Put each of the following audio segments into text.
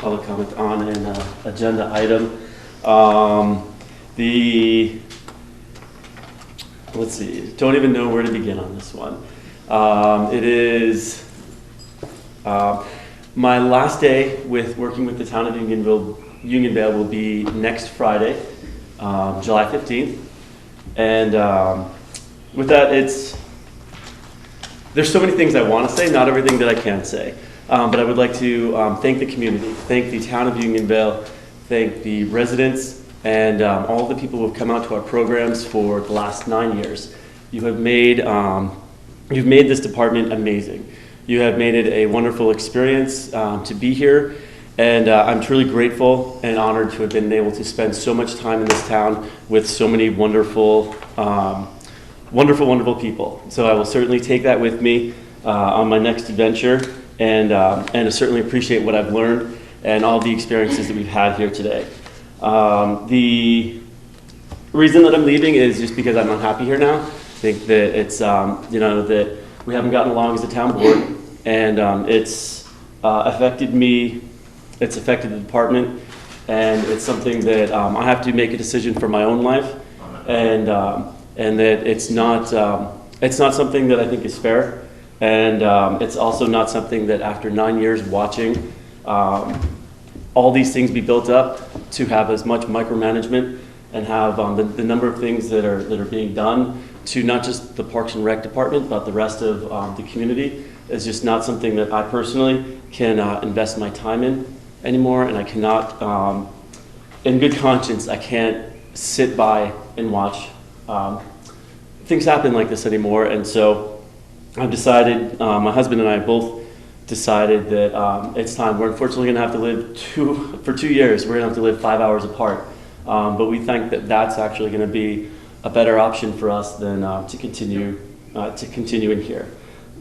public comment on an agenda item. Let's see, don't even know where to begin on this one. It is my last day with working with the town of Unionville will be next Friday, July 15th. And with that, there's so many things I want to say, not everything that I can say. But I would like to thank the community, thank the town of Unionville, thank the residents, and all the people who have come out to our programs for the last 9 years. You've made this department amazing. You have made it a wonderful experience to be here, and I'm truly grateful and honored to have been able to spend so much time in this town with so many wonderful, wonderful people. So I will certainly take that with me on my next adventure, and I certainly appreciate what I've learned and all the experiences that we've had here today. The reason that I'm leaving is just because I'm unhappy here now. I think that it's, that we haven't gotten along as a town board, and it's affected me, it's affected the department, and it's something that I have to make a decision for my own life, and that it's not something that I think is fair, and it's also not something that after 9 years watching all these things be built up, to have as much micromanagement and have the number of things that are being done to not just the Parks and Rec department, but the rest of the community, is just not something that I personally can invest my time in anymore. And I cannot, in good conscience, I can't sit by and watch things happen like this anymore. And so I've decided, my husband and I both decided that it's time. We're unfortunately going to have to live for 2 years. We're going to have to live 5 hours apart. But we think that that's actually going to be a better option for us than to continue in here.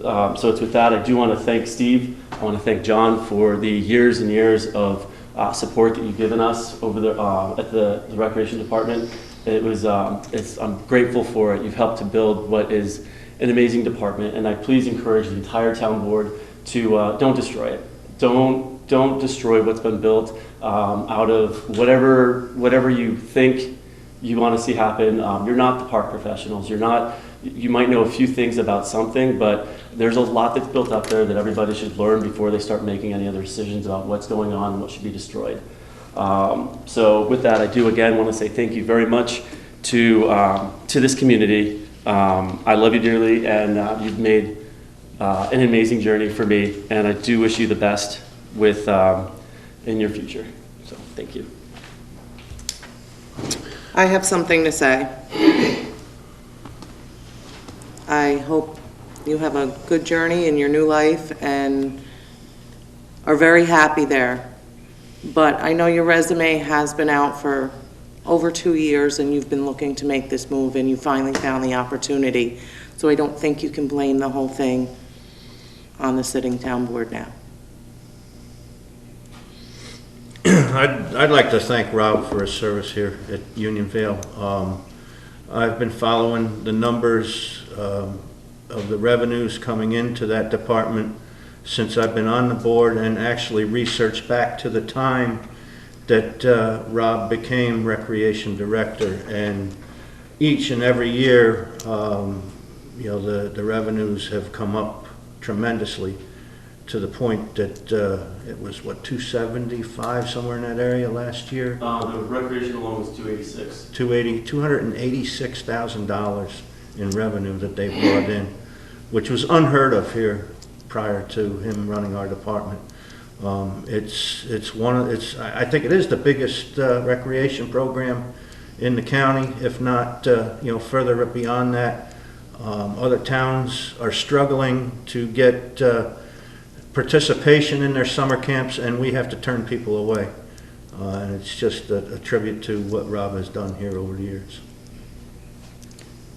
So it's with that. I do want to thank Steve. I want to thank John for the years and years of support that you've given us over at the Recreation Department. I'm grateful for it. You've helped to build what is an amazing department, and I please encourage the entire town board to don't destroy it. Don't destroy what's been built out of whatever you think you want to see happen. You're not the park professionals. You might know a few things about something, but there's a lot that's built up there that everybody should learn before they start making any other decisions about what's going on and what should be destroyed. So with that, I do again want to say thank you very much to this community. I love you dearly, and you've made an amazing journey for me, and I do wish you the best in your future. So thank you. I have something to say. I hope you have a good journey in your new life and are very happy there. But I know your resume has been out for over 2 years, and you've been looking to make this move, and you finally found the opportunity. So I don't think you can blame the whole thing on the sitting town board now. I'd like to thank Rob for his service here at Unionville. I've been following the numbers of the revenues coming into that department since I've been on the board, and actually researched back to the time that Rob became Recreation Director. And each and every year, the revenues have come up tremendously, to the point that it was, 275, somewhere in that area last year? The recreation alone was $286. $286,000 in revenue that they brought in, which was unheard of here prior to him running our department. I think it is the biggest recreation program in the county, if not further beyond that. Other towns are struggling to get participation in their summer camps, and we have to turn people away. And it's just a tribute to what Rob has done here over the years.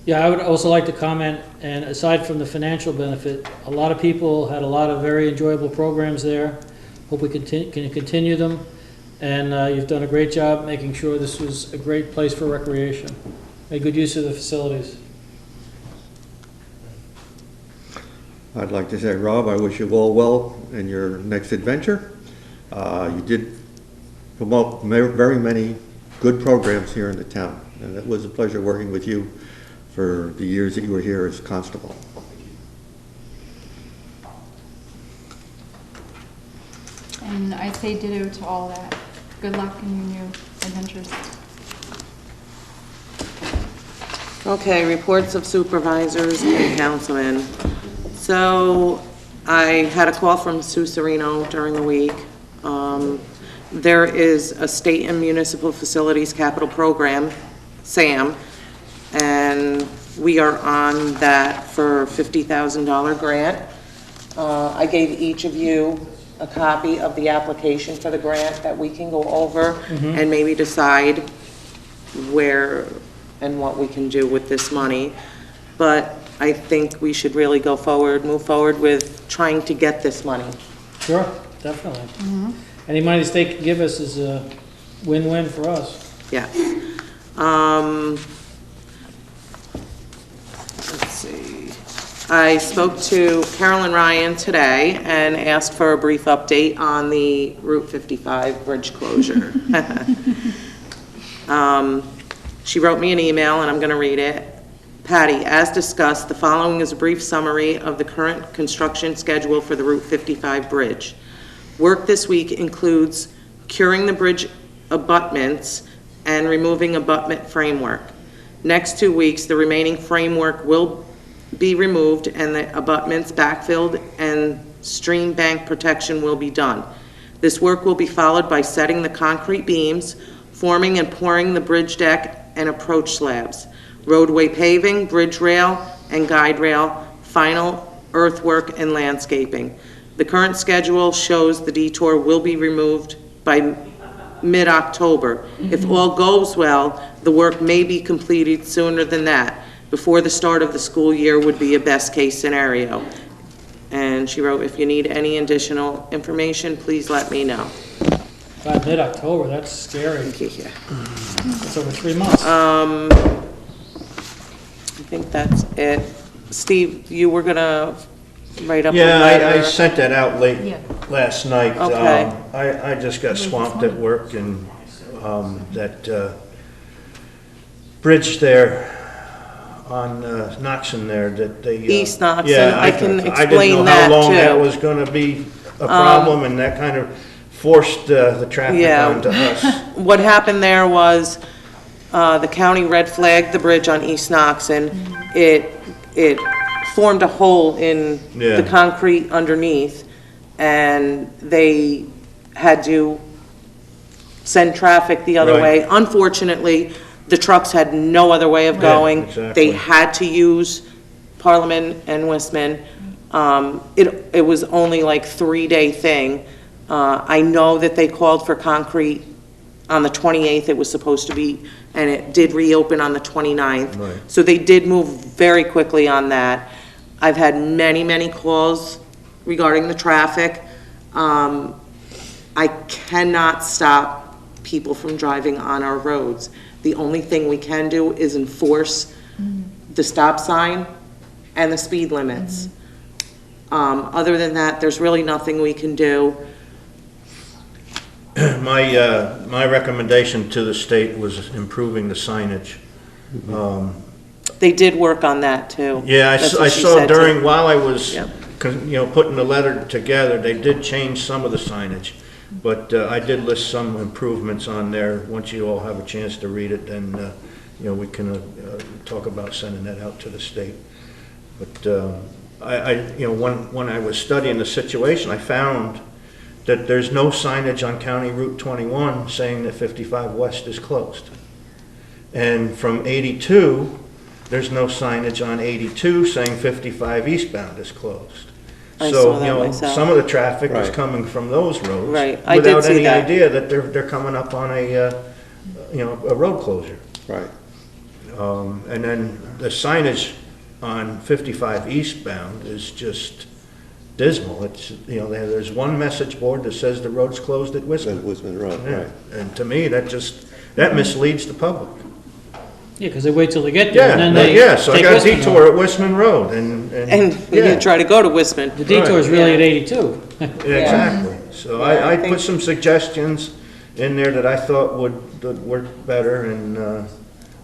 Yeah, I would also like to comment, and aside from the financial benefit, a lot of people had a lot of very enjoyable programs there. Hope we can continue them, and you've done a great job making sure this was a great place for recreation. Made good use of the facilities. I'd like to say, Rob, I wish you all well in your next adventure. You did promote very many good programs here in the town, and it was a pleasure working with you for the years that you were here as constable. And I say ditto to all that. Good luck in your new adventures. Okay, reports of supervisors and councilmen. So I had a call from Sue Serino during the week. There is a state and municipal facilities capital program, SAM, and we are on that for a $50,000 grant. I gave each of you a copy of the application for the grant that we can go over and maybe decide where and what we can do with this money. But I think we should really go forward, move forward with trying to get this money. Sure, definitely. Any money the state can give us is a win-win for us. Yeah. Let's see. I spoke to Carolyn Ryan today and asked for a brief update on the Route 55 bridge closure. She wrote me an email, and I'm going to read it. Patty, as discussed, the following is a brief summary of the current construction schedule for the Route 55 bridge. Work this week includes curing the bridge abutments and removing abutment framework. Next 2 weeks, the remaining framework will be removed and the abutments backfilled and stream bank protection will be done. This work will be followed by setting the concrete beams, forming and pouring the bridge deck and approach slabs, roadway paving, bridge rail and guide rail, final earthwork and landscaping. The current schedule shows the detour will be removed by mid-October. If all goes well, the work may be completed sooner than that. Before the start of the school year would be a best-case scenario. And she wrote, if you need any additional information, please let me know. By mid-October, that's scary. Yeah. That's over 3 months. I think that's it. Steve, you were gonna write up a Yeah, I letter. sent that out late Yeah. last night. Okay. I just got swamped at work, and that bridge there on Knoxon there, that they... East Knoxon, Yeah, I can I explain didn't know that, how long too. that was gonna be a problem, and that kind of forced the traffic Yeah. onto us. What happened there was, the county red flagged the bridge on East Knoxon. It formed a hole in Yeah. the concrete underneath, and they had to send traffic the other Right. way. Unfortunately, the trucks had no other way of Yeah, going. exactly. They had to use Parliament and Wistman. It was only like 3-day thing. I know that they called for concrete on the 28th, it was supposed to be, and it did reopen on the 29th. Right. So they did move very quickly on that. I've had many, many calls regarding the traffic. I cannot stop people from driving on our roads. The only thing we can do is enforce the stop sign and the speed limits. Other than that, there's really nothing we can do. My recommendation to the state was improving the signage. They did work on that too. Yeah, That's I what she saw said, too. during, while I was, Yep. putting the letter together, they did change some of the signage. But I did list some improvements on there. Once you all have a chance to read it, then, we can talk about sending that out to the state. But when I was studying the situation, I found that there's no signage on County Route 21 saying that 55 West is closed. And from 82, there's no signage on 82 saying 55 eastbound is closed. I So, saw that myself. some of the traffic is Right. coming from those roads. Right, I did see that. Without any idea that they're coming up on a road closure. Right. And then the signage on 55 eastbound is just dismal. It's, there's one message board that says the road's closed at That Wisconsin. was right, Yeah. right. And to me, that misleads the public. Yeah, because they wait till they get there, and then they So I take got a Wistman detour Road. at Wistman Road, and And you try to go to Wistman. The detour is really Yeah. at 82. Yeah, exactly. So Yeah, I I think- put some suggestions in there that I thought would work better, and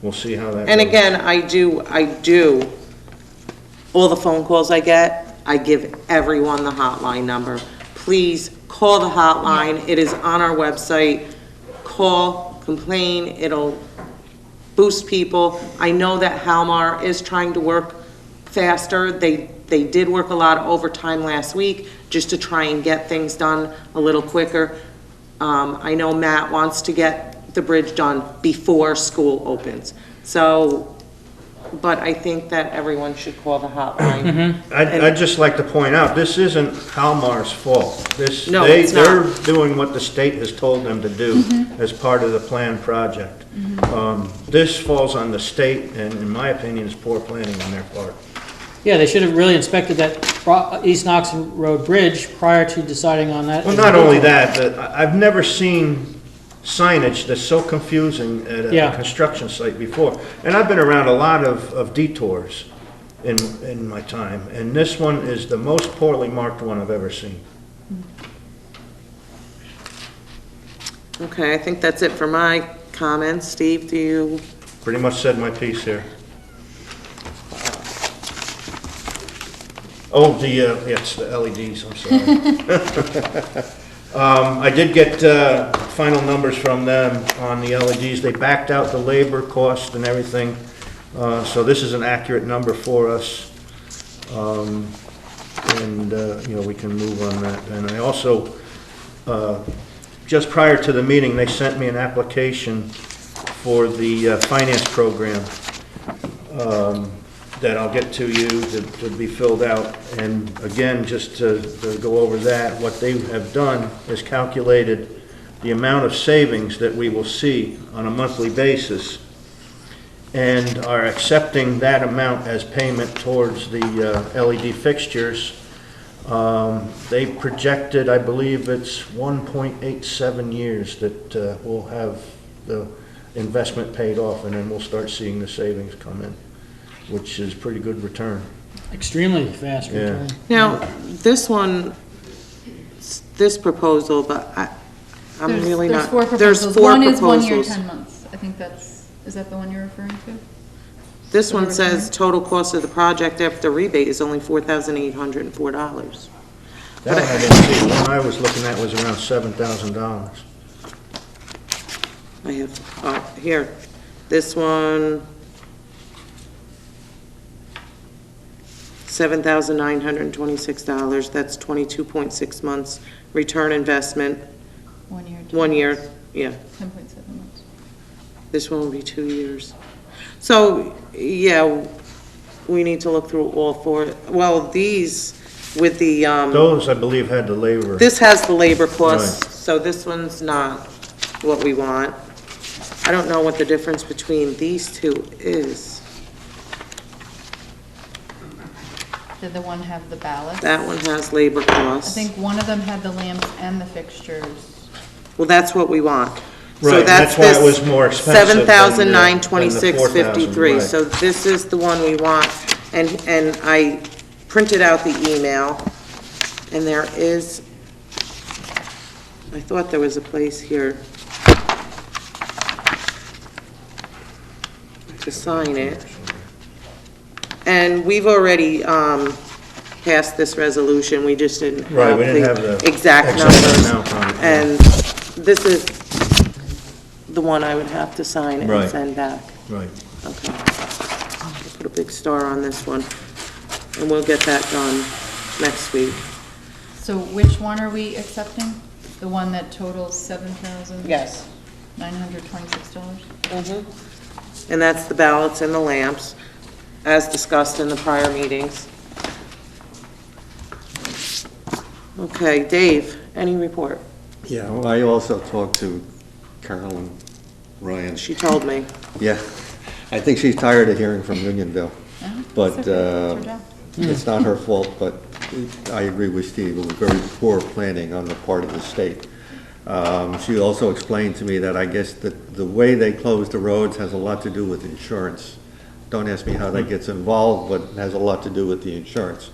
we'll see how that goes. And again, I do, all the phone calls I get, I give everyone the hotline number. Please call the hotline. It is on our website. Call, complain, it'll boost people. I know that Halmar is trying to work faster. They did work a lot of overtime last week just to try and get things done a little quicker. I know Matt wants to get the bridge done before school opens. So, but I think that everyone should call the hotline. I'd just like to point out, this isn't Halmar's fault. No, it's not. They're doing what the state has told them to do as part of the planned project. This falls on the state, and in my opinion, is poor planning on their part. Yeah, they should have really inspected that East Knox Road Bridge prior to deciding on that. Well, not only that, but I've never seen signage that's so confusing at a Yeah. construction site before. And I've been around a lot of detours in my time, and this one is the most poorly marked one I've ever seen. Okay, I think that's it for my comments. Steve, do you? Pretty much said my piece here. Oh, it's the LEDs, I'm sorry. I did get final numbers from them on the LEDs. They backed out the labor cost and everything, so this is an accurate number for us. We can move on that. And I also, just prior to the meeting, they sent me an application for the finance program that I'll get to you to be filled out. And again, just to go over that, what they have done is calculated the amount of savings that we will see on a monthly basis and are accepting that amount as payment towards the LED fixtures. They projected, I believe it's 1.87 years that we'll have the investment paid off, and then we'll start seeing the savings come in, which is pretty good return. Extremely fast Yeah. return. Now, this proposal, but I'm really not. There's four There's proposals. four One is 1 year, proposals. 10 months. I think is that the one you're referring to? This one Over says time. total cost of the project after rebate is only $4,804. That one I didn't see. The one I was looking at was around $7,000. I have, here, this one, $7,926, that's 22.6 months, return investment, 1 year. 1 year, yeah. 10.7 months. This one will be 2 years. So, yeah, we need to look through all four. Well, these with the, Those, I believe, had the labor. this has the labor costs, Right. so this one's not what we want. I don't know what the difference between these two is. Did the one have the ballast? That one has labor I costs. think one of them had the lamps and the fixtures. Well, that's what we want. So Right, that's why it this was more expensive than the- $7,926.53. right. So this is the one we want, and I printed out the email, and there is, I thought there was a place here to sign it. And we've already passed this resolution, we just didn't Right, have we didn't have the the exact exact numbers. amount on it, yeah. And this is the one I would have to sign and Right. send back. Right. Okay. I'll put a big star on this one, and we'll get that done next week. So which one are we accepting? The one that totals $7,926? Yes. And that's the ballots and the lamps, as discussed in the prior meetings. Okay, Dave, any report? Yeah, well, I also talked to Carolyn Ryan. She told me. Yeah, I think she's tired of hearing from Unionville, No? but It's okay. It's her job. it's not her fault, but I agree with Steve, it was very poor planning on the part of the state. She also explained to me that I guess that the way they close the roads has a lot to do with insurance. Don't ask me how that gets involved, but it has a lot to do with the insurance.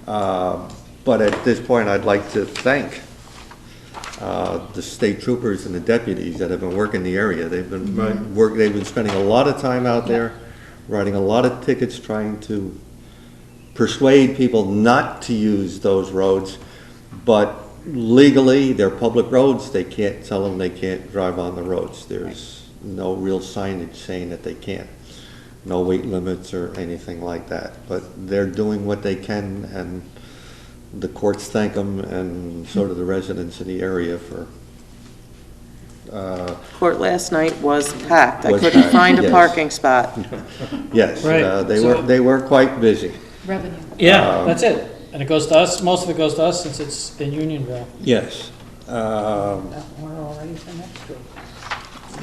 But at this point, I'd like to thank the state troopers and the deputies that have been working the area. They've been spending a lot of time out there, writing a lot of tickets, trying to persuade people not to use those roads, but legally, they're public roads. They can't tell them they can't drive on the roads. There's no real signage saying that they can't. No weight limits or anything like that. But they're doing what they can, and the courts thank them, and so do the residents in the area for. Court last night was packed. I Was couldn't packed, find a yes. parking spot. Yes, Right, they were quite busy. Revenue. Yeah, that's it. And it goes to us, most of it goes to us since it's in Unionville. Yes. Got more already for next week.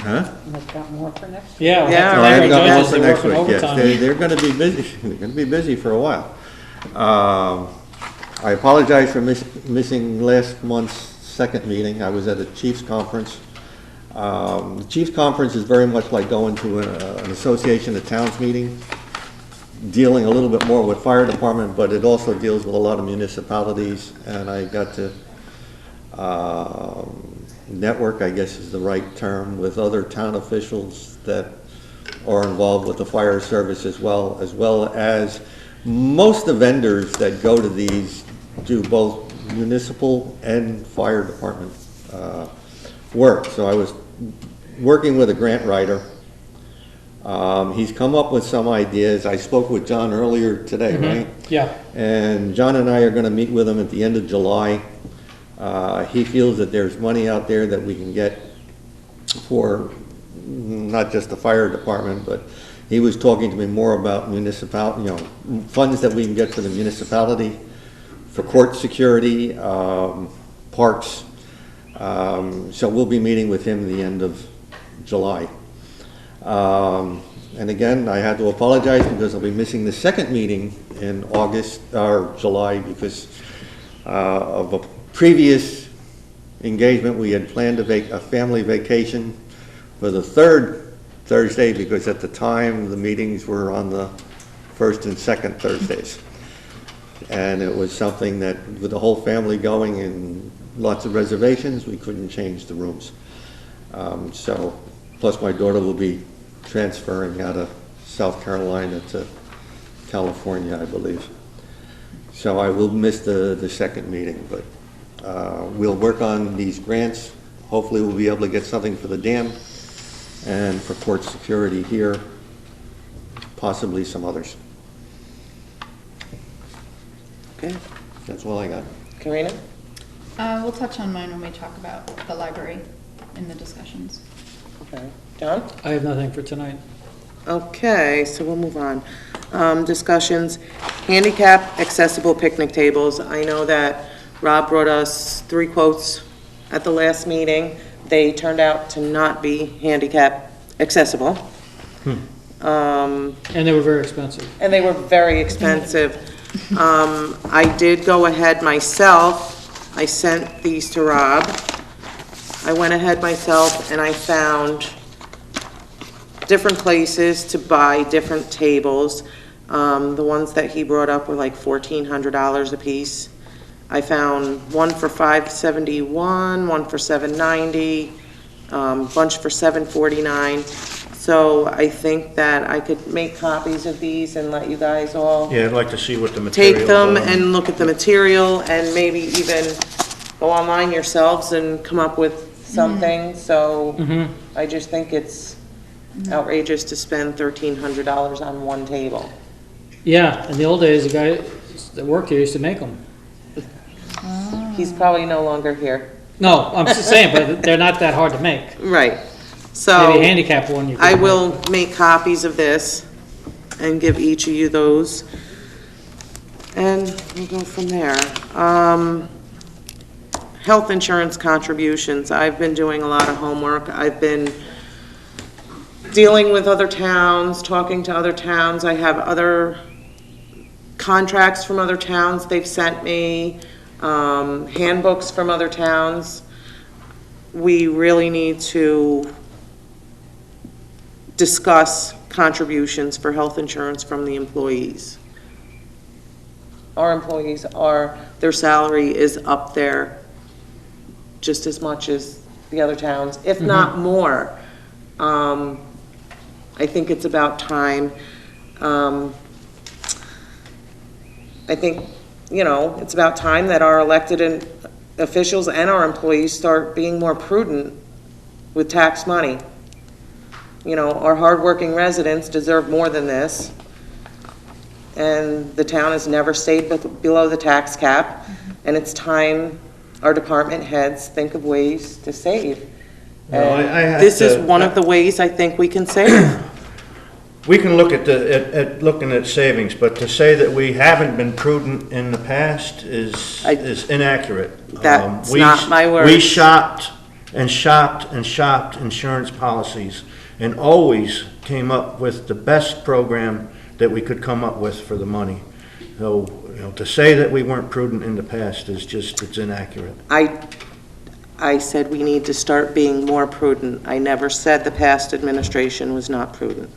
Huh? And they've got more for next week. Yeah, we Yeah, have to No, right. hire I've got more judges, for they're next working week, yes. overtime. They're gonna be busy, they're gonna be busy for a while. I apologize for missing last month's second meeting. I was at a Chiefs conference. The Chiefs conference is very much like going to an Association of Towns meeting, dealing a little bit more with fire department, but it also deals with a lot of municipalities, and I got to network, I guess is the right term, with other town officials that are involved with the fire service as well as most of the vendors that go to these do both municipal and fire department work. So I was working with a grant writer. He's come up with some ideas. I spoke with John earlier today, right? Yeah, And John and I are going to meet with him at the end of July. He feels that there's money out there that we can get for not just the fire department, but he was talking to me more about funds that we can get for the municipality, for court security, parks. So we'll be meeting with him at the end of July. And again, I had to apologize because I'll be missing the second meeting in August or July because of a previous engagement. We had planned a family vacation for the third Thursday because at the time the meetings were on the first and second Thursdays. And it was something that with the whole family going and lots of reservations, we couldn't change the rooms. So, plus my daughter will be transferring out of South Carolina to California, I believe. So I will miss the second meeting, but we'll work on these grants. Hopefully we'll be able to get something for the dam and for court security here, possibly some others. Okay. That's all I got. Karina? We'll touch on mine when we talk about the library in the discussions. Okay. John? I have nothing for tonight. Okay, so we'll move on. Discussions, handicap accessible picnic tables. I know that Rob brought us 3 quotes at the last meeting. They turned out to not be handicap accessible. And they were very expensive. And they were very expensive. I did go ahead myself. I sent these to Rob. I went ahead myself and I found different places to buy different tables. The ones that he brought up were like $1,400 a piece. I found one for $571, one for $790, bunch for $749. So I think that I could make copies of these and let you guys all Yeah, I'd like to see what the materials take them are. and look at the material and maybe even go online yourselves and come up with something. So I just think it's outrageous to spend $1,300 on one table. Yeah, in the old days, the guy that worked here used to make them. He's probably no longer here. No, I'm just saying, but they're not that hard to make. Right. Maybe a So handicap one you could I make. will make copies of this and give each of you those. And we'll go from there. Health insurance contributions. I've been doing a lot of homework. I've been dealing with other towns, talking to other towns. I have other contracts from other towns they've sent me, handbooks from other towns. We really need to discuss contributions for health insurance from the employees. Our employees their salary is up there just as much as the other towns, if not more. I think it's about time. I think, it's about time that our elected officials and our employees start being more prudent with tax money. Our hardworking residents deserve more than this. And the town has never stayed below the tax cap. And it's time our department heads think of ways to save. Well, I have This is to- one of the ways I think we can save. We can look at looking at savings, but to say that we haven't been prudent in the past is inaccurate. That's We not my We words. shopped and shopped and shopped insurance policies and always came up with the best program that we could come up with for the money. So, to say that we weren't prudent in the past is it's inaccurate. I said we need to start being more prudent. I never said the past administration was not prudent.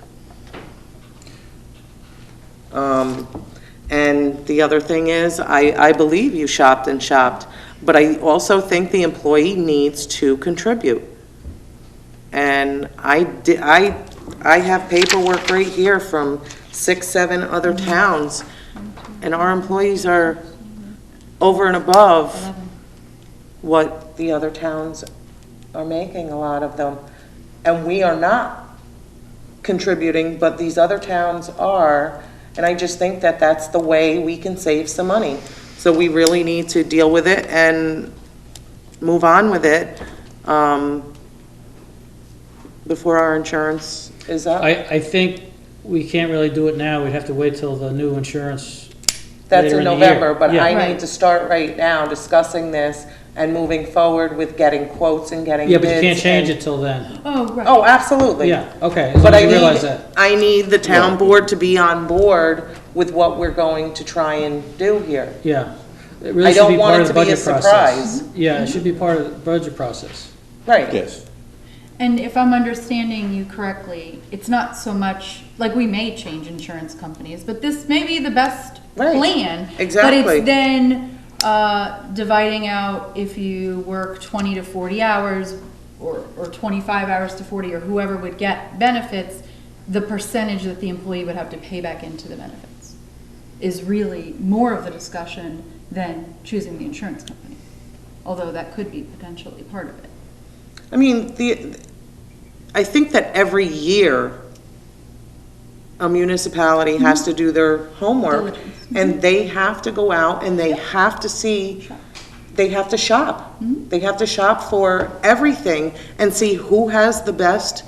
And the other thing is, I believe you shopped and shopped, but I also think the employee needs to contribute. And I have paperwork right here from 6, 7 other towns, and our employees are over and above what the other towns are making, a lot of them. And we are not contributing, but these other towns are. And I just think that that's the way we can save some money. So we really need to deal with it and move on with it before our insurance is up. I think we can't really do it now. We'd have to wait till the new insurance That's later in the year. November, but Yeah. I Right. need to start right now discussing this and moving forward with getting quotes and getting Yeah, bids. but you can't change and- it till then. Oh, right. Oh, absolutely. Yeah, okay, as long But as you realize that. I need the town board to be on board with what we're going to try and do here. Yeah. It really I should don't be want part it of the to be a budget process. surprise. Yeah, it should be part of the budget process. Right. Yes. And if I'm understanding you correctly, it's not so much, like, we may change insurance companies, but this may be the best Right. plan. Exactly. But it's then dividing out if you work 20 to 40 hours or 25 hours to 40, or whoever would get benefits, the percentage that the employee would have to pay back into the benefits is really more of the discussion than choosing the insurance company. Although that could be potentially part of it. I mean, I think that every year, a municipality has to do their homework, Diligence. and they have to go out and they have to see, they have to shop. They have to shop for everything and see who has the best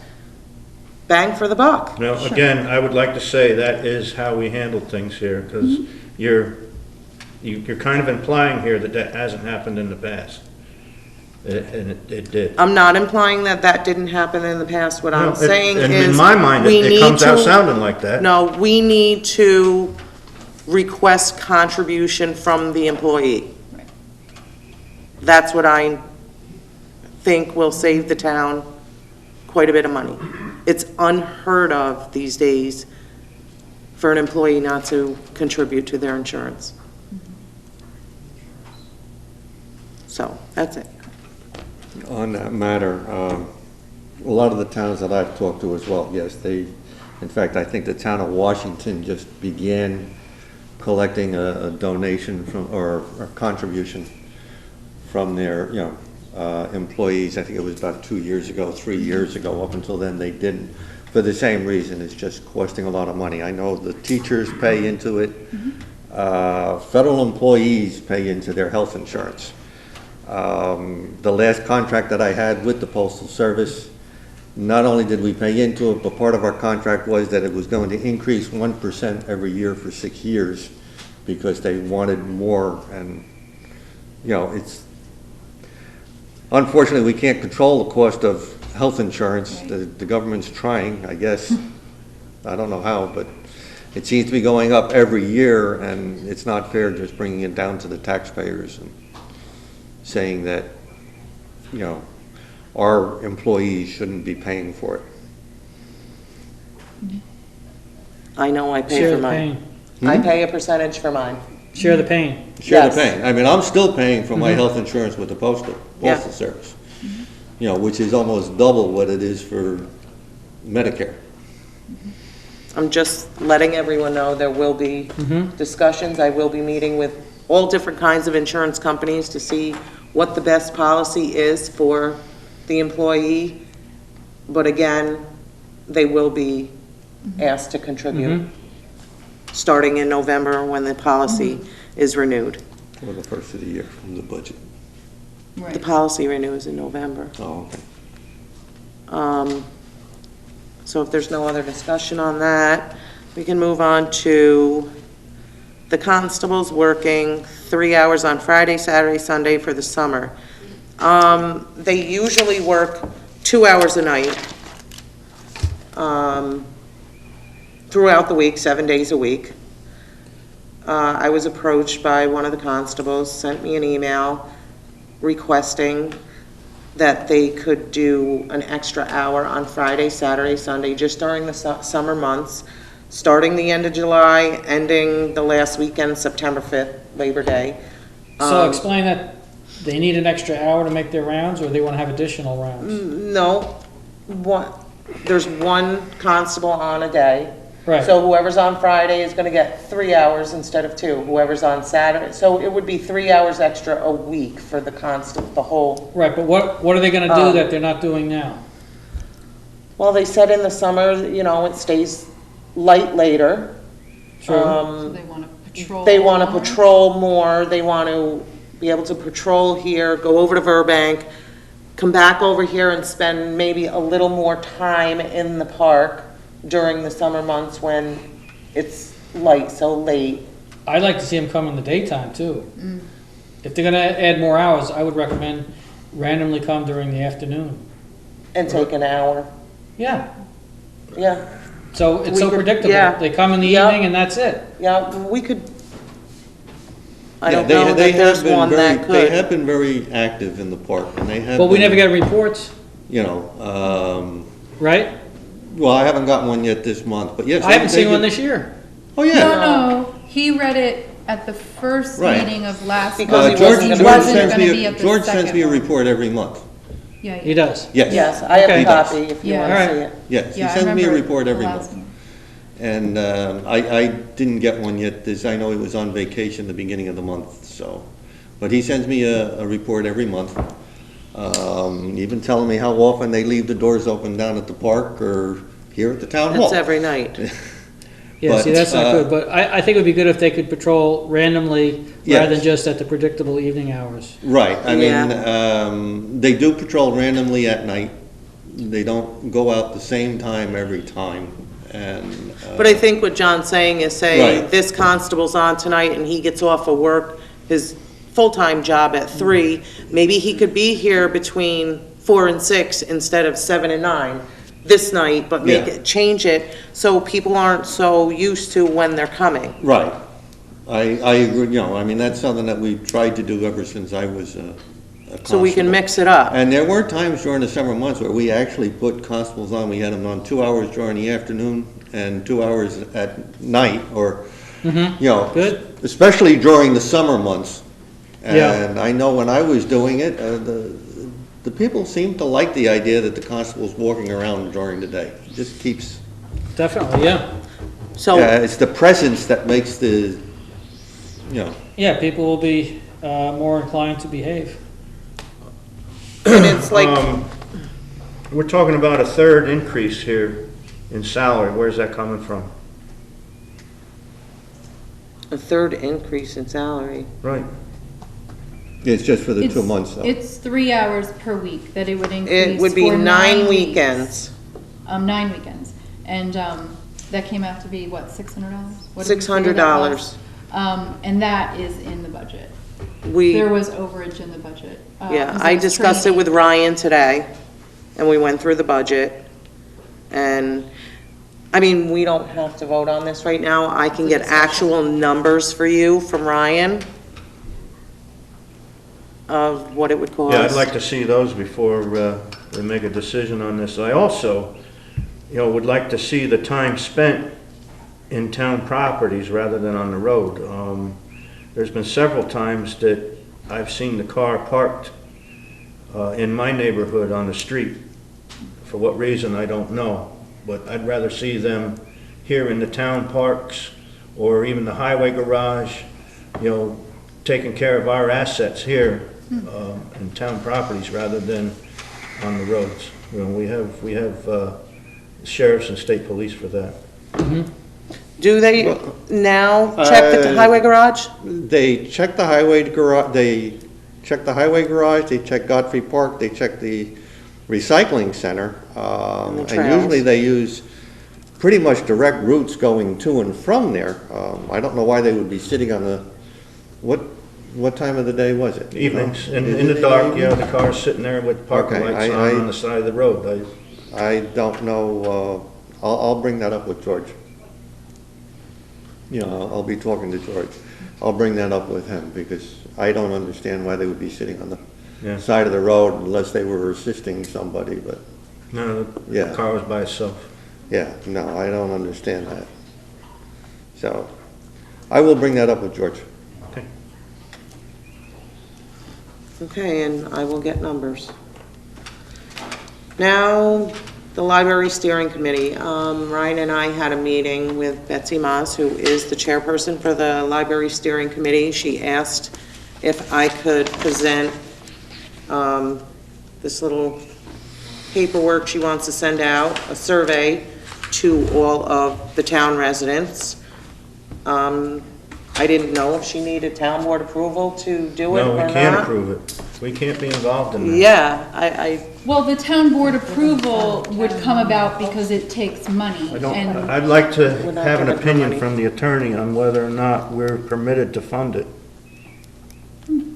bang for the buck. Now, again, I would like to say that is how we handle things here, because you're kind of implying here that hasn't happened in the past. And it did. I'm not implying that that didn't happen in the past. What No, I'm saying and is, in my mind, we it need comes out to- sounding like that. No, we need to request contribution from the employee. Right. That's what I think will save the town quite a bit of money. It's unheard of these days for an employee not to contribute to their insurance. So, that's it. On that matter, a lot of the towns that I've talked to as well, yes, in fact, I think the town of Washington just began collecting a donation from, or a contribution from their, employees. I think it was about 2 years ago, 3 years ago. Up until then, they didn't, for the same reason. It's just costing a lot of money. I know the teachers pay into it. Federal employees pay into their health insurance. The last contract that I had with the Postal Service, not only did we pay into it, but part of our contract was that it was going to increase 1% every year for 6 years because they wanted more. And, it's, unfortunately, we can't control the cost of health insurance. The government's trying, I guess. I don't know how, but it seems to be going up every year, and it's not fair just bringing it down to the taxpayers and saying that, our employees shouldn't be paying for it. I know I pay Share for the mine. pain. I pay a percentage for mine. Share the pain. Share the Yes. pain. I mean, I'm still paying for my health insurance with the postal Yeah. service. You know, which is almost double what it is for Medicare. I'm just letting everyone know there will be discussions. I will be meeting with all different kinds of insurance companies to see what the best policy is for the employee. But again, they will be asked to contribute, starting in November when the policy is renewed. For the first of the year from the budget. The Right. policy renews in November. Oh, okay. So if there's no other discussion on that, we can move on to the constables working 3 hours on Friday, Saturday, Sunday for the summer. They usually work 2 hours a night, throughout the week, 7 days a week. I was approached by one of the constables, sent me an email requesting that they could do an extra hour on Friday, Saturday, Sunday, just during the summer months, starting the end of July, ending the last weekend, September 5th, Labor Day. So explain that they need an extra hour to make their rounds, or they want to have additional rounds? No, there's one constable on a day. Right. So whoever's on Friday is gonna get 3 hours instead of 2. Whoever's on Saturday, so it would be 3 hours extra a week for the constable, the whole. Right, but what are they gonna do that they're not doing now? Well, they said in the summer, you know, it stays light later. True. So they want to patrol. They want to more? patrol more, they want to be able to patrol here, go over to Burbank, come back over here and spend maybe a little more time in the park during the summer months when it's light, so late. I'd like to see them come in the daytime too. If they're gonna add more hours, I would recommend randomly come during the afternoon. And take an hour, Yeah, yeah, so it's We so could- predictable. yeah. They come in the Yep. evening and that's it. yeah, we could, I Yeah, don't they- know they that there's have been one very- that They could. have been very active in the park, and they have. But we been, never get reports, You know, right? well, I haven't gotten one yet this month, but yes. I haven't they seen one do- this year. Oh, yeah. No, he read it at the first Right. meeting of last Because month. he wasn't He gonna- wasn't Sends gonna me be a- at the George sends second me a one. report every month. Yeah, He does. Yes. Yes, I have Okay. a copy if you Yes. want to Alright. see it. Yes, he Yeah, I sends me a remember report the every last month. one. And I didn't get one yet, this, I know he was on vacation the beginning of the month, so. But he sends me a report every month, even telling me how often they leave the doors open down at the park or here at the town hall. It's every night. Yeah, see, But, that's not good, but I think it would be good if they could patrol randomly Yes. rather than just at the predictable evening hours. Right, I Yeah. mean, they do patrol randomly at night. They don't go out the same time every time, and. But I think what John's saying is, say, Right. this constable's on tonight and he gets off of work, his full-time job at 3, maybe he could be here between 4 and 6 instead of 7 and 9 this night, but make Yeah. it, change it so people aren't so used to when they're coming. Right. I agree, you know, I mean, that's something that we've tried to do ever since I was a So we can constable. mix it up. And there were times during the summer months where we actually put constables on. We had them on 2 hours during the afternoon and 2 hours at night, or, you know. Good. Especially during the summer months. Yeah. And I know when I was doing it, the people seemed to like the idea that the constable's walking around during the day. It just keeps, Definitely, yeah. So, yeah, it's the presence that makes the, you know. Yeah, people will be more inclined to behave. and it's like, We're talking about a third increase here in salary. Where's that coming from? a third increase in salary. Right. It's just for the It's- 2 months, though. It's 3 hours per week that it would increase. It would be for 9 weeks. weekends, 9 weekends. And that came out to be, what, $600? What did we figure that $600. was? And that is in the budget. We. There was overage in the budget. Yeah, 'cause I there was discussed it training. with Ryan today, and we went through the budget. And, I mean, we don't have to vote on this right now. I can get actual numbers for you from Ryan of what it would cost. Yeah, I'd like to see those before we make a decision on this. I also, you know, would like to see the time spent in town properties rather than on the road. there's been several times that I've seen the car parked in my neighborhood on the street. For what reason, I don't know, but I'd rather see them here in the town parks or even the highway garage, you know, taking care of our assets here in town properties rather than on the roads. You know, we have sheriffs and state police for that. Do they now check the highway garage? They check the highway garage, they check Godfrey Park, they check the recycling center. And the And trails. usually they use pretty much direct routes going to and from there. I don't know why they would be sitting on the, what time of the day was it? Evenings, in Is the it dark, evening? yeah, the car's sitting there with parking Okay, lights on the side of the road. I don't know, I'll bring that up with George. You know, I'll be talking to George. I'll bring that up with him because I don't understand why they would be sitting on Yeah. the side of the road unless they were assisting somebody, but No, Yeah. the car was by itself. yeah, no, I don't understand that. So, I will bring that up with George. Okay. Okay, and I will get numbers. Now, the Library Steering Committee. Ryan and I had a meeting with Betsy Moss, who is the chairperson for the Library Steering Committee. She asked if I could present this little paperwork she wants to send out, a survey to all of the town residents. I didn't know if she needed town board approval to do it No, or we not. can't approve it. We can't be involved in that. Yeah, Well, the town board approval would come about because it takes money. And I'd like to We're not have an gonna put opinion money. from the attorney on whether or not we're permitted to fund it. You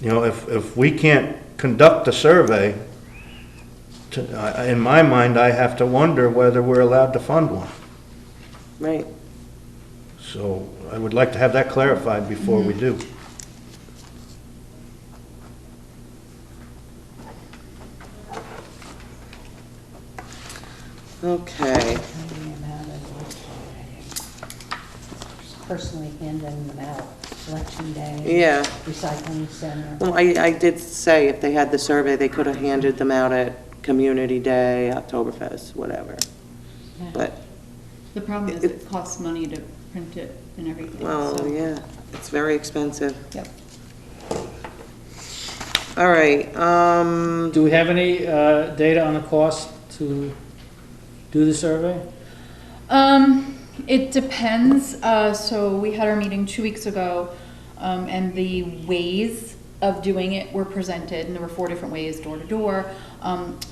know, if we can't conduct a survey, in my mind, I have to wonder whether we're allowed to fund one. right. So I would like to have that clarified before we do. Okay. Handing them out personally handing them out, election day. Yeah. Recycling center. Well, I did say if they had the survey, they could have handed them out at Community Day, Oktoberfest, whatever. But, the problem is it costs money to print it and everything. well, so- yeah, it's very expensive. Yep. All right, Do we have any data on the cost to do the survey? It depends. So we had our meeting 2 weeks ago, and the ways of doing it were presented, and there were 4 different ways, door to door.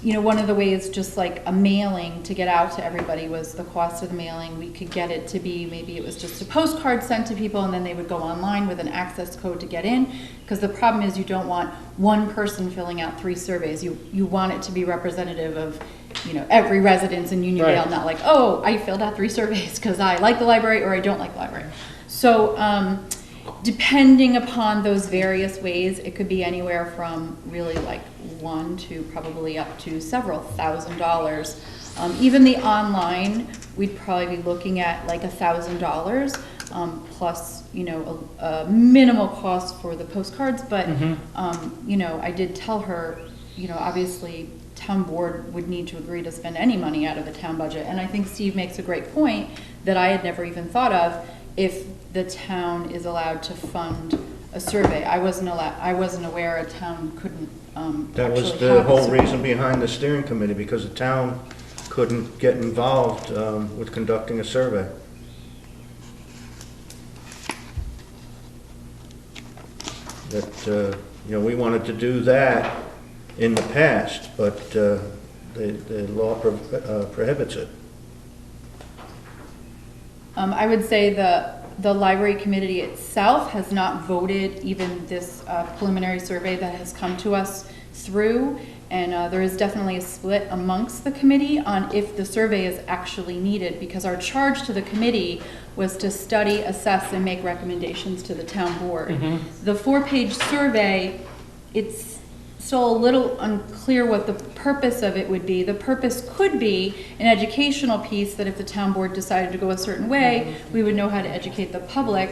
You know, one of the ways, just like a mailing to get out to everybody, was the cost of the mailing. We could get it to be, maybe it was just a postcard sent to people, and then they would go online with an access code to get in. Because the problem is, you don't want one person filling out 3 surveys. You want it to be representative of, you know, every residence in Unionville, Right. not like, oh, I filled out 3 surveys because I like the library or I don't like the library. So, depending upon those various ways, it could be anywhere from really like $1 to probably up to several $1,000s. Even the online, we'd probably be looking at like $1,000, plus, you know, a minimal cost for the postcards. But, you know, I did tell her, you know, obviously town board would need to agree to spend any money out of the town budget. And I think Steve makes a great point that I had never even thought of. If the town is allowed to fund a survey, I wasn't aware a town couldn't That was actually the have a whole survey. reason behind the steering committee, because the town couldn't get involved with conducting a survey. That, you know, we wanted to do that in the past, but the law prohibits it. I would say the library committee itself has not voted even this preliminary survey that has come to us through. And there is definitely a split amongst the committee on if the survey is actually needed, because our charge to the committee was to study, assess, and make recommendations to the town board. The 4-page survey, it's still a little unclear what the purpose of it would be. The purpose could be an educational piece that if the town board decided to go a certain way, we would know how to educate the public.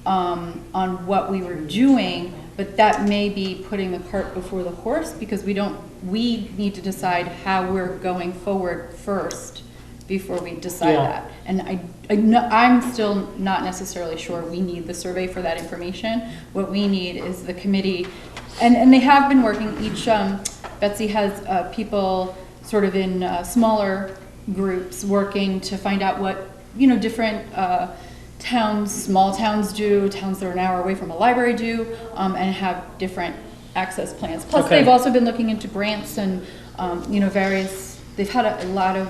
on what we were doing, but that may be putting the cart before the horse, because we need to decide how we're going forward first before we decide Yeah. that. And I'm still not necessarily sure we need the survey for that information. What we need is the committee, and they have been working, Betsy has people sort of in smaller groups working to find out what, different towns, small towns do, towns that are an hour away from a library do, and have different access plans. Plus, Okay. they've also been looking into grants and, various, they've had a lot of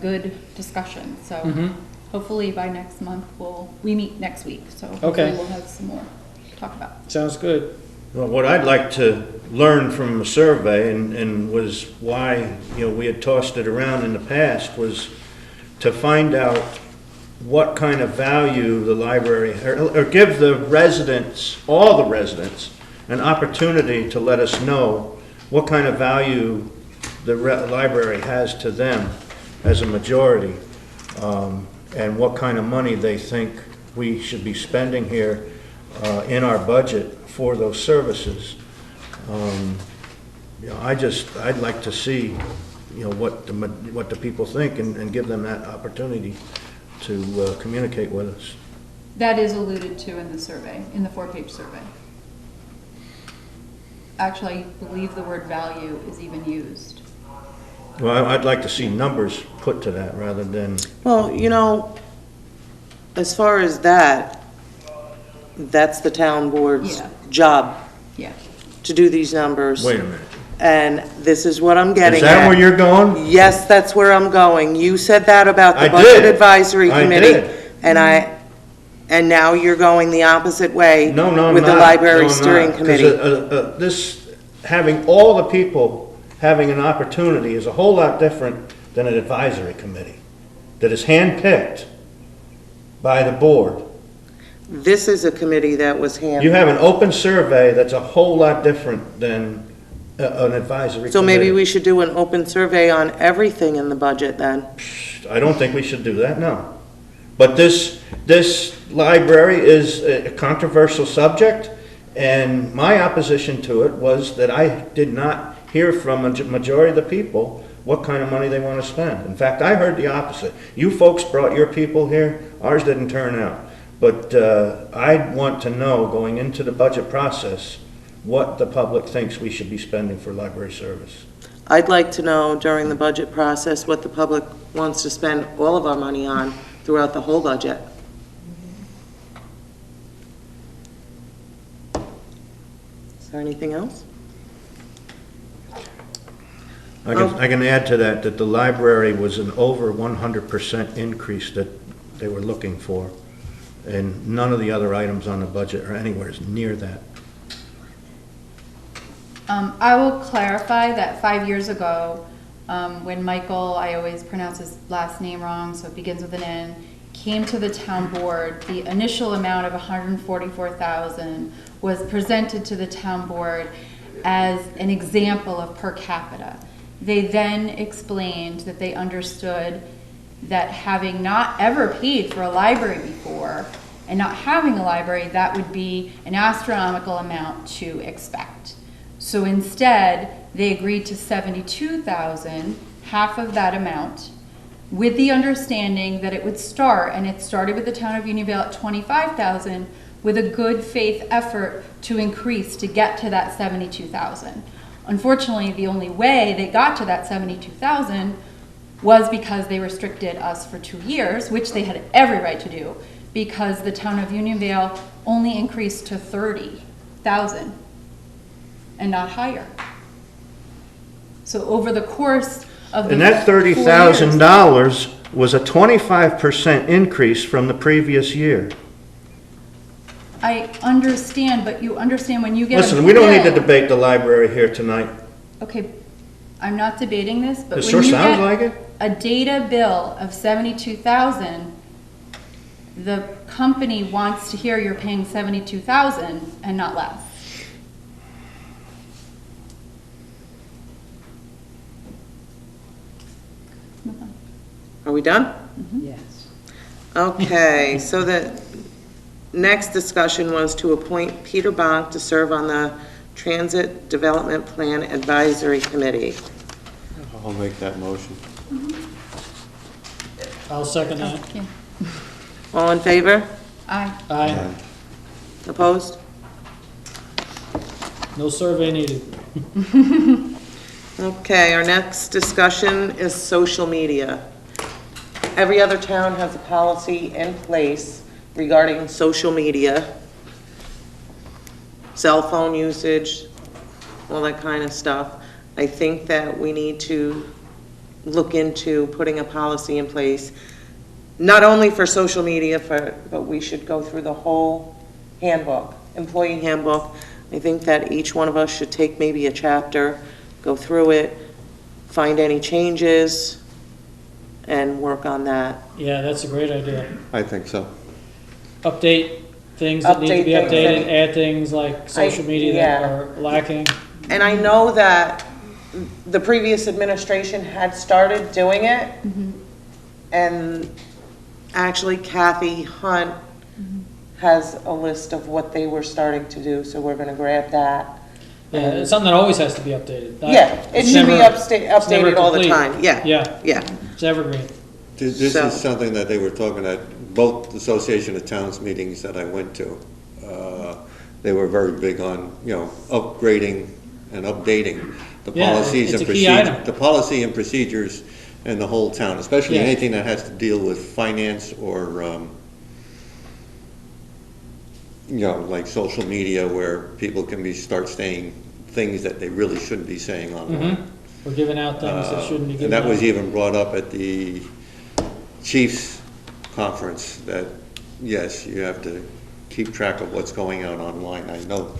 good discussion. So hopefully by next month, we meet next week. So hopefully Okay. we'll have some more to talk about. Sounds good. Well, what I'd like to learn from the survey, and was why, we had tossed it around in the past, was to find out what kind of value the library, or give the residents, all the residents, an opportunity to let us know what kind of value the library has to them as a majority, and what kind of money they think we should be spending here in our budget for those services. I'd like to see, what the people think, and give them that opportunity to communicate with us. That is alluded to in the survey, in the 4-page survey. Actually, I believe the word value is even used. Well, I'd like to see numbers put to that rather than, Well, as far as that, that's the town board's Yeah. job Yeah. to do these numbers. wait a minute. And this is what I'm getting Is at. that where you're going? Yes, that's where I'm going. You said that about I the Budget did. Advisory I Committee. did. And now you're going the opposite way No, I'm not. with the No, Library I'm Steering not. 'Cause, Committee. having all the people having an opportunity is a whole lot different than an advisory committee that is handpicked by the board. This is a committee that was handled. You have an open survey that's a whole lot different than an advisory committee. So maybe we should do an open survey on everything in the budget then. I don't think we should do that, no. But this library is a controversial subject, and my opposition to it was that I did not hear from a majority of the people what kind of money they want to spend. In fact, I heard the opposite. You folks brought your people here, ours didn't turn out. But I want to know, going into the budget process, what the public thinks we should be spending for library service. I'd like to know during the budget process what the public wants to spend all of our money on throughout the whole budget. Is there anything else? I can add to that the library was an over 100% increase that they were looking for. And none of the other items on the budget are anywhere near that. I will clarify that 5 years ago, when Michael, I always pronounce his last name wrong, so it begins with an N, came to the town board, the initial amount of $144,000 was presented to the town board as an example of per capita. They then explained that they understood that having not ever paid for a library before and not having a library, that would be an astronomical amount to expect. So instead, they agreed to $72,000, half of that amount, with the understanding that it would start, and it started with the town of Unionville at $25,000, with a good faith effort to increase to get to that $72,000. Unfortunately, the only way they got to that $72,000 was because they restricted us for 2 years, which they had every right to do, because the town of Unionville only increased to $30,000 and not higher. So over the course of the And that 4 years, $30,000 was a 25% increase from the previous year. I understand, but you understand when you get a Listen, we don't need to bill- debate the library here tonight. Okay, I'm not debating this, but It when sure you sounds get like it. a data bill of $72,000, the company wants to hear you're paying $72,000 and not less. Are we done? Yes. Okay, so that, next discussion was to appoint Peter Bonk to serve on the Transit Development Plan Advisory Committee. I'll make that motion. I'll second that. Yeah. All in favor? Aye. Aye. Opposed? No survey needed. Okay, our next discussion is social media. Every other town has a policy in place regarding social media, cell phone usage, all that kind of stuff. I think that we need to look into putting a policy in place, not only for social media, but we should go through the whole handbook, employee handbook. I think that each one of us should take maybe a chapter, go through it, find any changes, and work on that. Yeah, that's a great idea. I think so. Update things that need to Update be things updated, that- add things like social media that yeah. are lacking. And I know that the previous administration had started doing it, and actually Kathy Hunt has a list of what they were starting to do, so we're gonna grab that. Yeah, it's something that always has to be updated. Yeah, it It's should be never- it's never updated all the complete. time, yeah, Yeah, yeah. it's evergreen. This So- is something that they were talking at both Association of Towns meetings that I went to. They were very big on, upgrading and updating the Yeah, policies it's and a key item. procedures, the policy and procedures in the whole town, especially Yeah. anything that has to deal with finance or, like social media where people can start saying things that they really shouldn't be saying online. We're giving out things that shouldn't be And given out. that was even brought up at the Chiefs Conference, that, yes, you have to keep track of what's going on online. I know,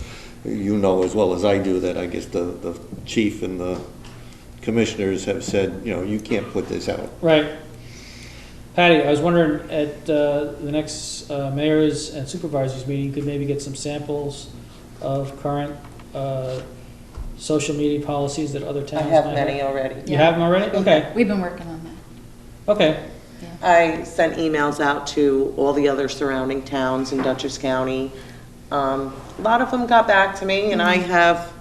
you know as well as I do, that I guess the chief and the commissioners have said, you can't put this out. Right. Patty, I was wondering at the next mayors and supervisors meeting, you could maybe get some samples of current social media policies that other I towns might have have. many already. You have them already? Okay, We've been working on that. okay. I sent emails out to all the other surrounding towns in Dutchess County. A lot of them got back to me, and I have,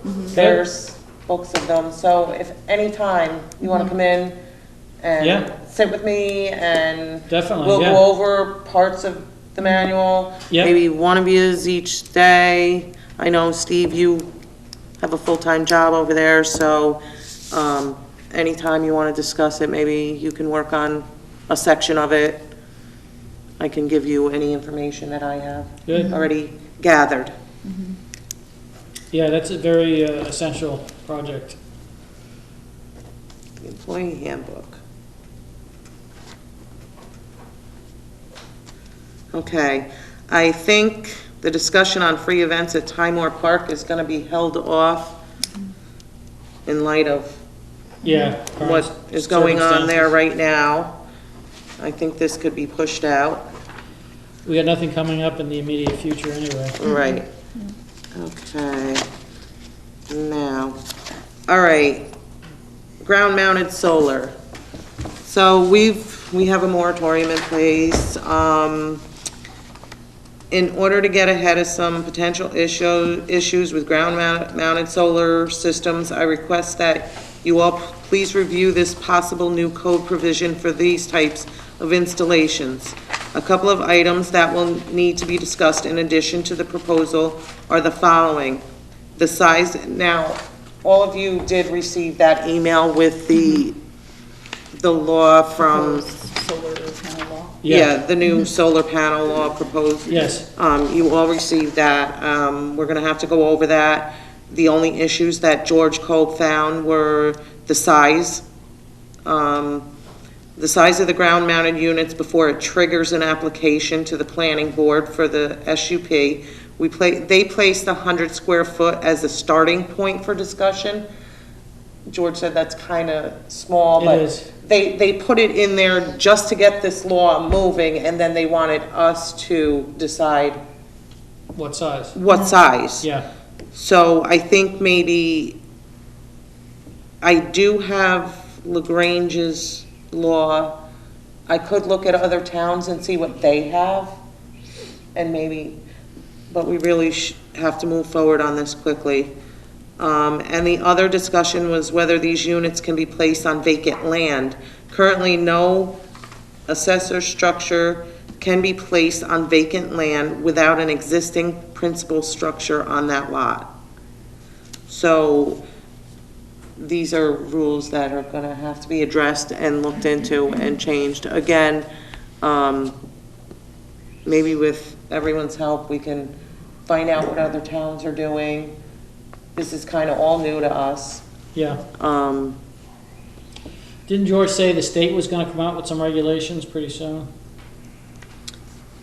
there's books of them, so if anytime you wanna come in and Yeah. sit with me, and Definitely, we'll yeah. go over parts of the manual. Yeah. Maybe one of yous each day. I know, Steve, you have a full-time job over there, so, anytime you wanna discuss it, maybe you can work on a section of it. I can give you any information that I have Good. already gathered. Yeah, that's a very essential project. The Employee handbook. Okay, I think the discussion on free events at Tymor Park is gonna be held off in light of Yeah. what current is going on there circumstances. right now. I think this could be pushed out. We got nothing coming up in the immediate future anyway. Right. Okay. Now, all right, ground-mounted solar. So we have a moratorium in place. In order to get ahead of some potential issues with ground-mounted solar systems, I request that you all please review this possible new code provision for these types of installations. A couple of items that will need to be discussed in addition to the proposal are the following. The size, now, all of you did receive that email with the law from, Solar panel law. yeah, the new solar panel law proposed. Yes. You all received that. We're gonna have to go over that. The only issues that George Kolb found were the size. The size of the ground-mounted units before it triggers an application to the planning board for the SUP. They placed the 100 square foot as a starting point for discussion. George said that's kind of small, It but is. they put it in there just to get this law moving, and then they wanted us to decide What size? what size. Yeah. So I think maybe, I do have LaGrange's law. I could look at other towns and see what they have. and maybe, but we really have to move forward on this quickly. And the other discussion was whether these units can be placed on vacant land. Currently, no accessory structure can be placed on vacant land without an existing principal structure on that lot. So these are rules that are gonna have to be addressed and looked into and changed. Again, maybe with everyone's help, we can find out what other towns are doing. This is kind of all new to us. Yeah. Didn't George say the state was gonna come out with some regulations pretty soon?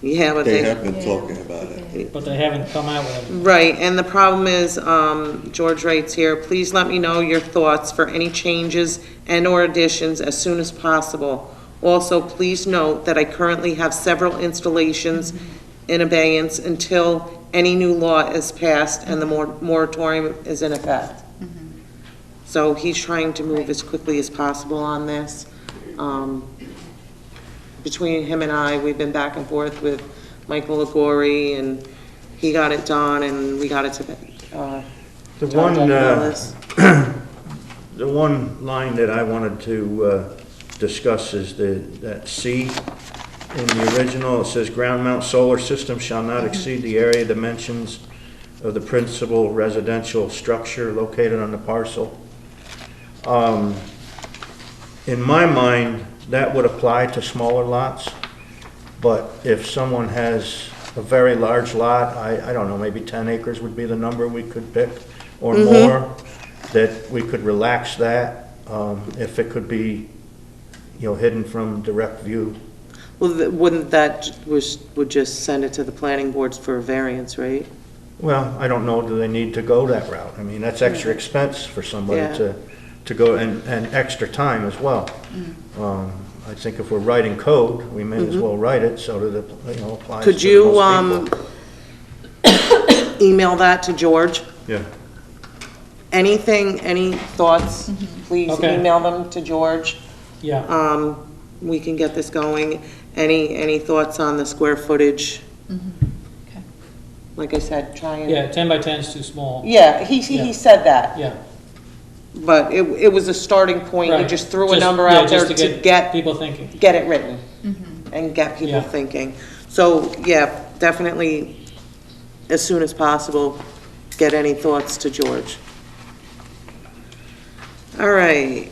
Yeah, but They have been talking about it. But they haven't come out with it. right, and the problem is, George writes here, please let me know your thoughts for any changes and/or additions as soon as possible. Also, please note that I currently have several installations in abeyance until any new law is passed and the moratorium is in effect. So he's trying to move as quickly as possible on this. Between him and I, we've been back and forth with Michael Legori, and he got it done, and we got it to The John one, Douglas. the one line that I wanted to discuss is that C in the original. It says ground mount solar system shall not exceed the area dimensions of the principal residential structure located on the parcel. In my mind, that would apply to smaller lots, but if someone has a very large lot, I don't know, maybe 10 acres would be the number we could pick, or more, that we could relax that, if it could be, hidden from direct view. Well, wouldn't that, would just send it to the planning boards for a variance, right? Well, I don't know, do they need to go that route? I mean, that's extra expense for somebody Yeah. to go, and extra time as well. I think if we're writing code, we may as well write it so that it, applies Could to you, most people. email that to George? Yeah, Any thoughts, please Okay. email them to George. Yeah. We can get this going. Any thoughts on the square footage? Okay. Like I said, try and. Yeah, 10 by 10 is too small. Yeah, he Yeah. said that, Yeah. but it was a starting point. You Right. just threw a Just- number yeah, out there just to get people thinking. it written and get people Yeah. thinking. So, yeah, definitely, as soon as possible, get any thoughts to George. All right.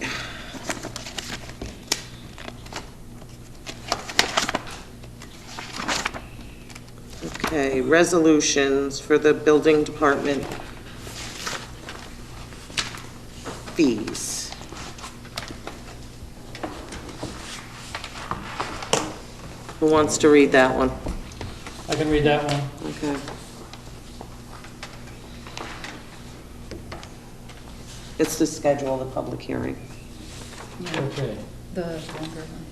Okay, resolutions for the building department fees. Who wants to read that one? I can read that one. Okay. It's to schedule the public hearing. Okay. The longer one.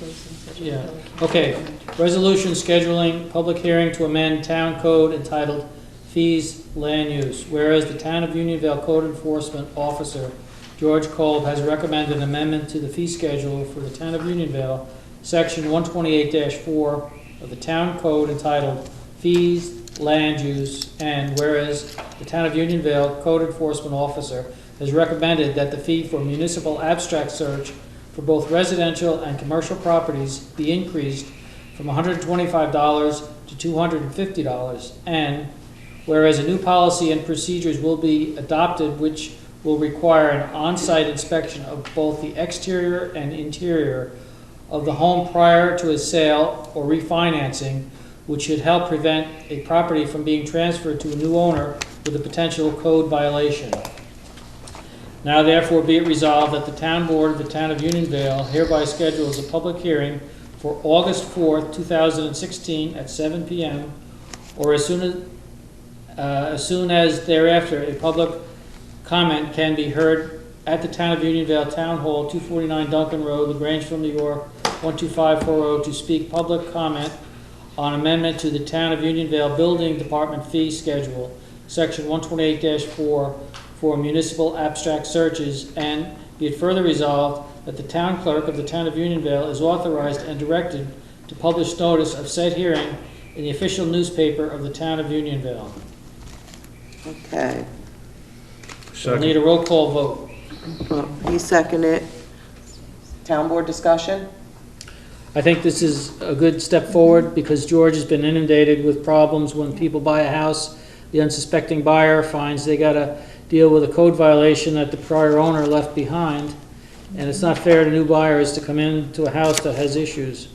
Resolution such as Yeah, public okay. hearing. Resolution scheduling public hearing to amend town code entitled Fees Land Use. Whereas the Town of Unionville Code Enforcement Officer George Kolb has recommended an amendment to the fee schedule for the Town of Unionville, Section 128-4 of the Town Code entitled Fees Land Use, and whereas the Town of Unionville Code Enforcement Officer has recommended that the fee for municipal abstract search for both residential and commercial properties be increased from $125 to $250, and whereas a new policy and procedures will be adopted which will require an on-site inspection of both the exterior and interior of the home prior to a sale or refinancing, which should help prevent a property from being transferred to a new owner with a potential code violation. Now therefore be it resolved that the Town Board of the Town of Unionville hereby schedules a public hearing for August 4th, 2016 at 7 p.m. or as soon as thereafter a public comment can be heard at the Town of Unionville Town Hall, 249 Duncan Road, LaGrangeville, New York, 12540, to speak public comment on amendment to the Town of Unionville Building Department Fee Schedule, Section 128-4 for municipal abstract searches, and be it further resolved that the Town Clerk of the Town of Unionville is authorized and directed to publish notice of said hearing in the official newspaper of the town of Unionville. Okay. We'll need a roll call vote. Well, he seconded it. Town board discussion? I think this is a good step forward because George has been inundated with problems when people buy a house. The unsuspecting buyer finds they gotta deal with a code violation that the prior owner left behind. And it's not fair to new buyers to come into a house that has issues,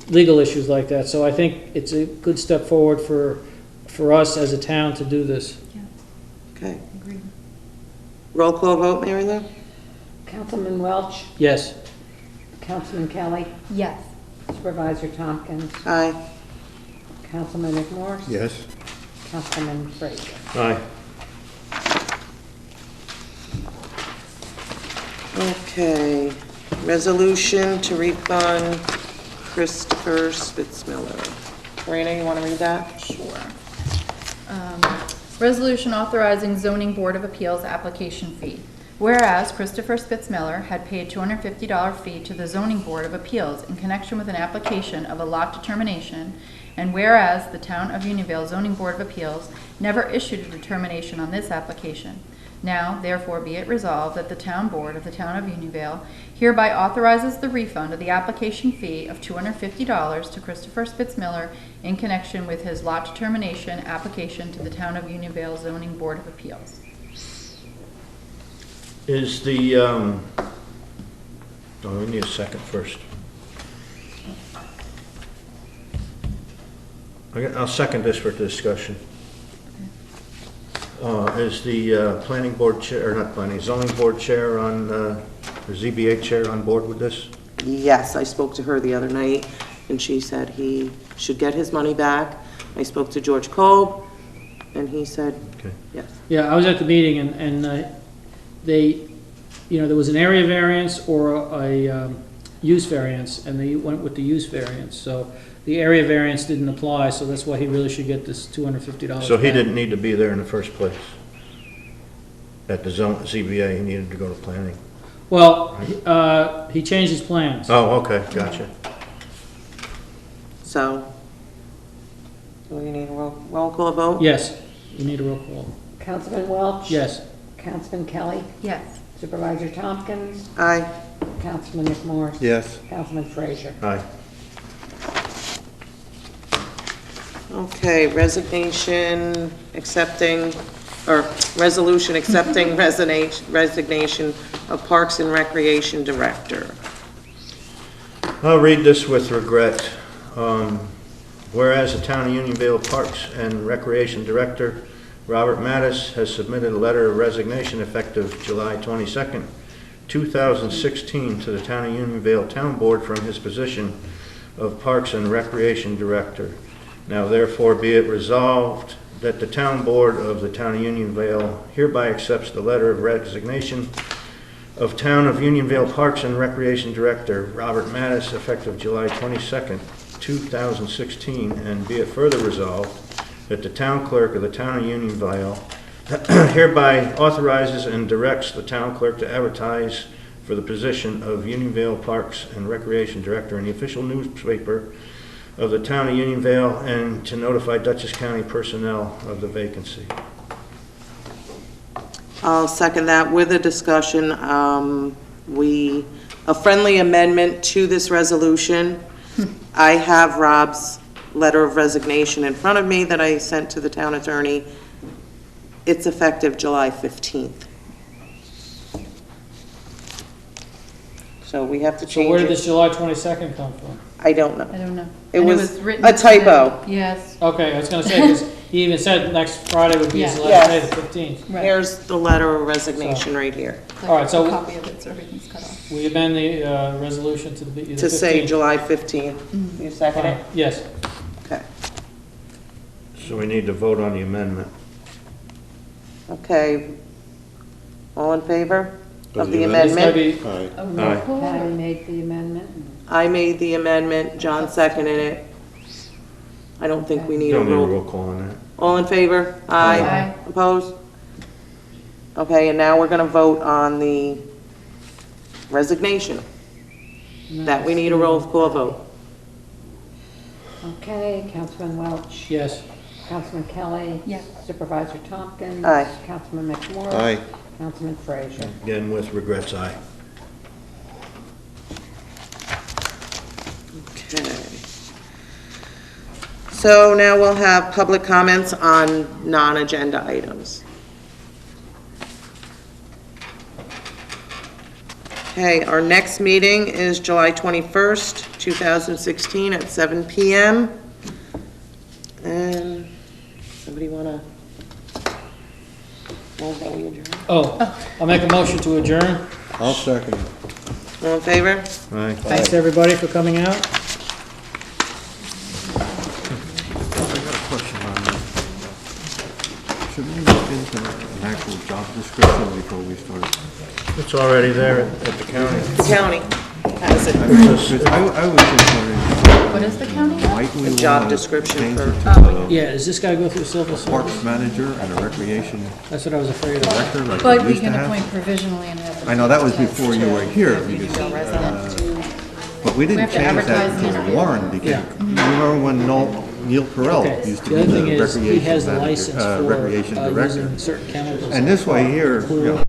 legal issues like that. So I think it's a good step forward for us as a town to do this. Okay. Agreed. Roll call vote, Mary Lou? Councilman Welch, Yes. Councilman Kelly, Yes. Supervisor Tompkins, Aye. Councilman McMorris. Yes? Councilman Frazier. Aye. Okay. Resolution to refund Christopher Spitzmiller. Karina, you want to read that? Sure. Resolution authorizing zoning board of appeals application fee. Whereas Christopher Spitzmiller had paid $250 fee to the zoning board of appeals in connection with an application of a lot determination, and whereas the town of Unionville zoning board of appeals never issued a determination on this application. Now, therefore, be it resolved that the town board of the town of Unionville hereby authorizes the refund of the application fee of $250 to Christopher Spitzmiller in connection with his lot determination application to the town of Unionville zoning board of appeals. Is the, we need a second first. I'll second this for discussion. Is the planning board chair, or not planning, zoning board chair on, or ZBA chair on board with this? Yes, I spoke to her the other night, and she said he should get his money back. I spoke to George Kolb, and he said, Okay. yes. Yeah, I was at the meeting and they, there was an area variance or a use variance, and they went with the use variance. So the area variance didn't apply, so that's why he really should get this $250. So he back. didn't need to be there in the first place? At the ZBA, he needed to go to planning? Well, he changed his plans. Oh, okay, gotcha. So, do we need a roll call vote? Yes, you need a roll call. Councilman Welch. Yes. Councilman Kelly, Yes. Supervisor Tompkins, Aye. Councilman McMorris. Yes? Councilman Frazier. Aye. Okay, resolution accepting resignation of Parks and Recreation Director. I'll read this with regret. Whereas the Town of Unionville Parks and Recreation Director, Robert Mattis, has submitted a letter of resignation effective July 22nd, 2016 to the Town of Unionville Town Board from his position of Parks and Recreation Director. Now therefore be it resolved that the Town Board of the Town of Unionville hereby accepts the letter of resignation of Town of Unionville Parks and Recreation Director Robert Mattis effective July 22nd, 2016, and be it further resolved that the Town Clerk of the Town of Unionville hereby authorizes and directs the Town Clerk to advertise for the position of Unionville Parks and Recreation Director in the official newspaper of the Town of Unionville and to notify Dutchess County personnel of the vacancy. I'll second that with a discussion. A friendly amendment to this resolution. I have Rob's letter of resignation in front of me that I sent to the town attorney. It's effective July 15th. So we have to So change where did it. this July 22nd come from? I don't know. I don't know. It And was written a typo. today. Yes. Okay, I was gonna say, because he even said next Friday would be his Yeah. last day, Yes. the 15th. Right. Here's the letter of resignation right here. All right, so- A copy of it, so everything's cut off. We amend the resolution to the 15th. To say July 15th. You second it? Yes. Okay. So we need to vote on the amendment. Okay. All in favor of the Of the It's gotta amendment? be, Aye. A Aye. roll call? Patty made the amendment. I made the amendment, John seconded it. I don't think we need a Don't need a roll. roll call on that. All in favor? Aye. Aye. Opposed? Okay, and now we're gonna vote on the resignation. That we need a roll call vote. Okay, Councilman Welch. Yes. Councilman Kelly. Yes. Supervisor Tompkins. Aye. Councilman McMorro. Aye. Councilman Frazier. Again, with regrets, aye. Okay. So now we'll have public comments on non-agenda items. Okay, our next meeting is July 21st, 2016 at 7 PM. And somebody wanna? Oh, I'll make a motion to adjourn. I'll second. All in favor? Aye. Thanks, everybody, for coming out. I got a question on that. Should we look into an actual job description before we start? It's already there at the county. The county has it. I was just wondering, What is the county? might we A job wanna description change for- it to a Yeah, does this guy go through civil parks service? manager and a recreation That's what I was afraid of. director like But we we used to can have? appoint provisionally and have. I know, that was before you were here, because, but we didn't have to change that advertise the until interview. Warren became, Yeah. you remember when Neil Carell Okay, used to the be other the thing is, he has recreation the license manager, for recreation director? using certain chemicals. And this way here, you know,